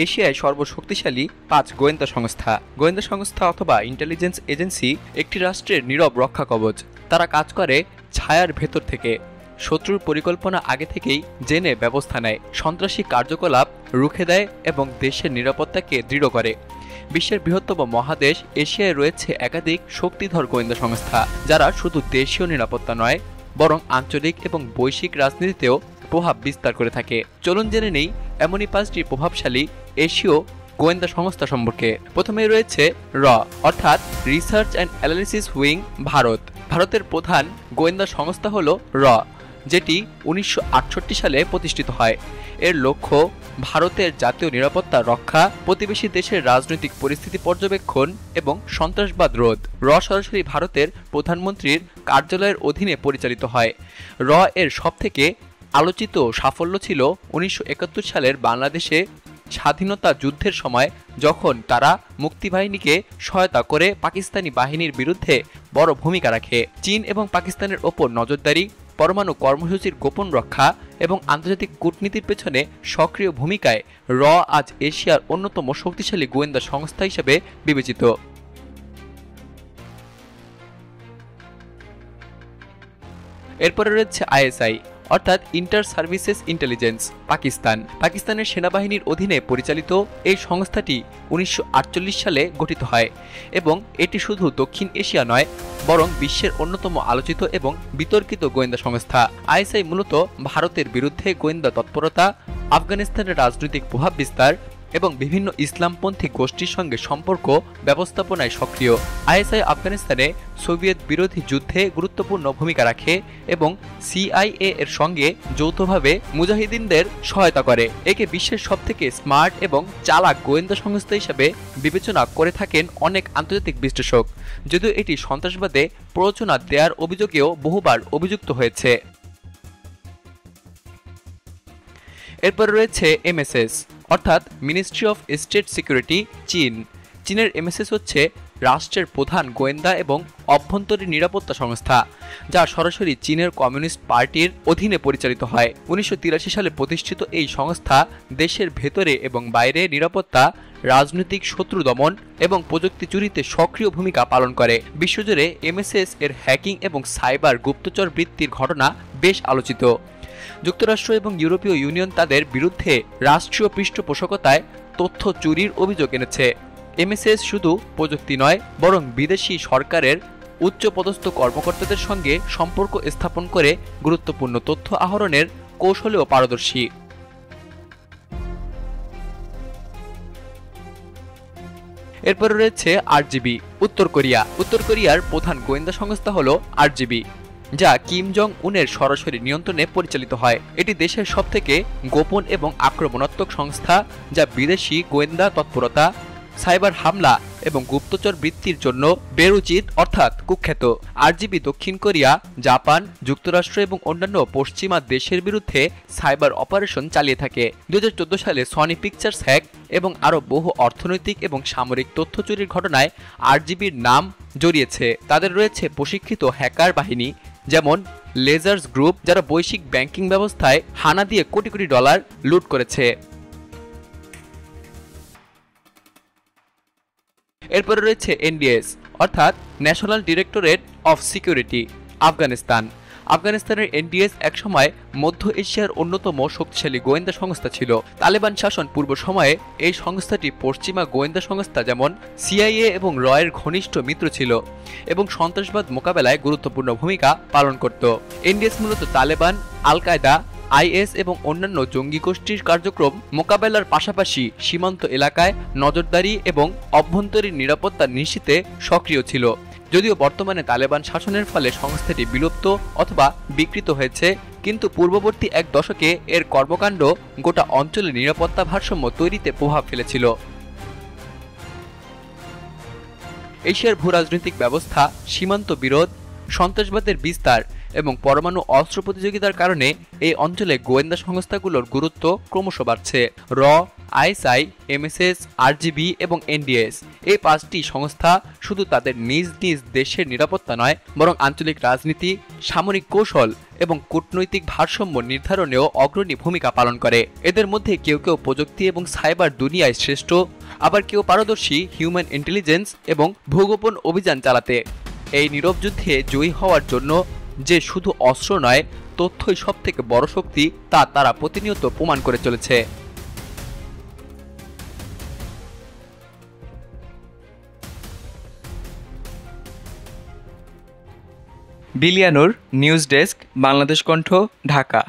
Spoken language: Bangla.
এশিয়ায় সর্বশক্তিশালী ৫ গোয়েন্দা সংস্থা। গোয়েন্দা সংস্থা অথবা ইন্টেলিজেন্স এজেন্সি একটি রাষ্ট্রের নীরব রক্ষা কবচ। তারা কাজ করে ছায়ার ভেতর থেকে, শত্রুর পরিকল্পনা আগে থেকেই জেনে ব্যবস্থা নেয়, সন্ত্রাসী কার্যকলাপ রুখে দেয় এবং দেশের নিরাপত্তাকে দৃঢ় করে। বিশ্বের বৃহত্তম মহাদেশ এশিয়ায় রয়েছে একাধিক শক্তিধর গোয়েন্দা সংস্থা, যারা শুধু দেশীয় নিরাপত্তা নয় বরং আঞ্চলিক এবং বৈশ্বিক রাজনীতিতেও প্রভাব বিস্তার করে থাকে। চলুন জেনে নেই এমনই ৫টি প্রভাবশালী এশীয় গোয়েন্দা সংস্থা সম্পর্কে। প্রথমে রয়েছে র অর্থাৎ research and analysis wing Bharat. ভারতের প্রধান গোয়েন্দা সংস্থা হল র, যেটি ১৯৬৮ সালে প্রতিষ্ঠিত হয়। এর লক্ষ্য ভারতের জাতীয় নিরাপত্তা রক্ষা, প্রতিবেশী দেশের রাজনৈতিক পরিস্থিতি পর্যবেক্ষণ এবং সন্ত্রাসবাদ রোধ। র সরাসরি ভারতের প্রধানমন্ত্রীর কার্যালয়ের অধীনে পরিচালিত হয়। র এর সবথেকে আলোচিত সাফল্য ছিল ১৯৭১ সালের বাংলাদেশে স্বাধীনতা যুদ্ধের সময়, যখন তারা মুক্তিবাহিনীকে সহায়তা করে পাকিস্তানি বাহিনীর বিরুদ্ধে বড় ভূমিকা রাখে। চীন এবং পাকিস্তানের ওপর নজরদারি, পরমাণু কর্মসূচির গোপন রক্ষা এবং আন্তর্জাতিক কূটনীতির পেছনে সক্রিয় ভূমিকায় র আজ এশিয়ার অন্যতম শক্তিশালী গোয়েন্দা সংস্থা হিসেবে বিবেচিত। এরপরে রয়েছে আইএসআই অর্থাৎ ইন্টার সার্ভিসেস ইন্টেলিজেন্স পাকিস্তান। পাকিস্তানের সেনাবাহিনীর অধীনে পরিচালিত এই সংস্থাটি ১৯৪৮ সালে গঠিত হয় এবং এটি শুধু দক্ষিণ এশিয়া নয় বরং বিশ্বের অন্যতম আলোচিত এবং বিতর্কিত গোয়েন্দা সংস্থা। আইএসআই মূলত ভারতের বিরুদ্ধে গোয়েন্দা তৎপরতা, আফগানিস্তানের রাজনৈতিক প্রভাব বিস্তার এবং বিভিন্ন ইসলামপন্থী গোষ্ঠীর সঙ্গে সম্পর্ক ব্যবস্থাপনায় সক্রিয়। আইএসআই আফগানিস্তানে সোভিয়েত বিরোধী যুদ্ধে গুরুত্বপূর্ণ ভূমিকা রাখে এবং সিআইএ এর সঙ্গে যৌথভাবে মুজাহিদিনদের সহায়তা করে। একে বিশ্বের সবথেকে স্মার্ট এবং চালাক গোয়েন্দা সংস্থা হিসেবে বিবেচনা করে থাকেন অনেক আন্তর্জাতিক বিশ্লেষক, যদিও এটি সন্ত্রাসবাদে প্ররোচনা দেওয়ার অভিযোগেও বহুবার অভিযুক্ত হয়েছে। এরপর রয়েছে এমএসএস অর্থাৎ মিনিস্ট্রি অফ স্টেট সিকিউরিটি চীন। চীনের এমএসএস হচ্ছে রাষ্ট্রের প্রধান গোয়েন্দা এবং অভ্যন্তরীণ নিরাপত্তা সংস্থা, যা সরাসরি চীনের কমিউনিস্ট পার্টির অধীনে পরিচালিত হয়। ১৯৮৩ সালে প্রতিষ্ঠিত এই সংস্থা দেশের ভেতরে এবং বাইরে নিরাপত্তা, রাজনৈতিক শত্রু দমন এবং প্রযুক্তি চুরিতে সক্রিয় ভূমিকা পালন করে। বিশ্বজুড়ে এমএসএস এর হ্যাকিং এবং সাইবার গুপ্তচর বৃত্তির ঘটনা বেশ আলোচিত। যুক্তরাষ্ট্র এবং ইউরোপীয় ইউনিয়ন তাদের বিরুদ্ধে রাষ্ট্রীয় পৃষ্ঠপোষকতায় তথ্য চুরির অভিযোগ এনেছে। এমএসএস শুধু প্রযুক্তি নয় বরং বিদেশি সরকারের উচ্চপদস্থ কর্মকর্তাদের সঙ্গে সম্পর্ক স্থাপন করে গুরুত্বপূর্ণ তথ্য আহরণের কৌশলেও পারদর্শী। এরপরে রয়েছে আরজিবি উত্তর কোরিয়া। উত্তর কোরিয়ার প্রধান গোয়েন্দা সংস্থা হল আরজিবি, যা কিম জং উনের সরাসরি নিয়ন্ত্রণে পরিচালিত হয়। এটি দেশের সবথেকে গোপন এবং আক্রমণাত্মক সংস্থা, যা বিদেশি গোয়েন্দা তৎপরতা, সাইবার হামলা এবং গুপ্তচর বৃত্তির জন্য বেরুচিত অর্থাৎ কুখ্যাত। আরজিবি দক্ষিণ কোরিয়া, জাপান, যুক্তরাষ্ট্র এবং অন্যান্য পশ্চিমা দেশের বিরুদ্ধে সাইবার অপারেশন চালিয়ে থাকে। ২০১৪ সালে সনি পিকচার্স হ্যাক এবং আরও বহু অর্থনৈতিক এবং সামরিক তথ্য চুরির ঘটনায় আরজিবির নাম জড়িয়েছে। তাদের রয়েছে প্রশিক্ষিত হ্যাকার বাহিনী যেমন লেজার্স গ্রুপ, যারা বৈশ্বিক ব্যাংকিং ব্যবস্থায় হানা দিয়ে কোটি কোটি ডলার লুট করেছে। এরপরে রয়েছে এনডিএস অর্থাৎ national directorate of security Afghanistan. আফগানিস্তানের এনডিএস একসময় মধ্য এশিয়ার অন্যতম শক্তিশালী গোয়েন্দা সংস্থা ছিল। তালেবান শাসন পূর্ব সময়ে এই সংস্থাটি পশ্চিমা গোয়েন্দা সংস্থা যেমন সিআইএ এবং রয়ের ঘনিষ্ঠ মিত্র ছিল এবং সন্ত্রাসবাদ মোকাবেলায় গুরুত্বপূর্ণ ভূমিকা পালন করত। এনডিএস মূলত তালেবান, আল কায়দা, আইএস এবং অন্যান্য জঙ্গি গোষ্ঠীর কার্যক্রম মোকাবেলার পাশাপাশি সীমান্ত এলাকায় নজরদারি এবং অভ্যন্তরীণ নিরাপত্তা নিশ্চিতে সক্রিয় ছিল। যদিও বর্তমানে তালেবান শাসনের ফলে সংস্থাটি বিলুপ্ত অথবা বিকৃত হয়েছে, কিন্তু পূর্ববর্তী এক দশকে এর কর্মকাণ্ড গোটা অঞ্চলে নিরাপত্তা ভারসাম্য তৈরিতে প্রভাব ফেলেছিল। এশিয়ার ভূরাজনৈতিক ব্যবস্থা, সীমান্ত বিরোধ, সন্ত্রাসবাদের বিস্তার এবং পরমাণু অস্ত্র প্রতিযোগিতার কারণে এই অঞ্চলে গোয়েন্দা সংস্থাগুলোর গুরুত্ব ক্রমশ বাড়ছে। র, আইএসআই, এমএসএস, আরজিবি এবং এনডিএস এই 5টি সংস্থা শুধু তাদের নিজ নিজ দেশের নিরাপত্তা নয়, বরং আঞ্চলিক রাজনীতি, সামরিক কৌশল এবং কূটনৈতিক ভারসাম্য নির্ধারণেও অগ্রণী ভূমিকা পালন করে। এদের মধ্যে কেউ কেউ প্রযুক্তি এবং সাইবার দুনিয়ায় শ্রেষ্ঠ, আবার কেউ পারদর্শী হিউম্যান ইন্টেলিজেন্স এবং ভূগোপন অভিযান চালাতে। এই নীরব যুদ্ধে জয়ী হওয়ার জন্য যে শুধু অস্ত্র নয়, তথ্যই সবথেকে বড় শক্তি তা তারা প্রতিনিয়ত প্রমাণ করে চলেছে। বিলিয়ানুর, নিউজ ডেস্ক, বাংলাদেশ কণ্ঠ, ঢাকা।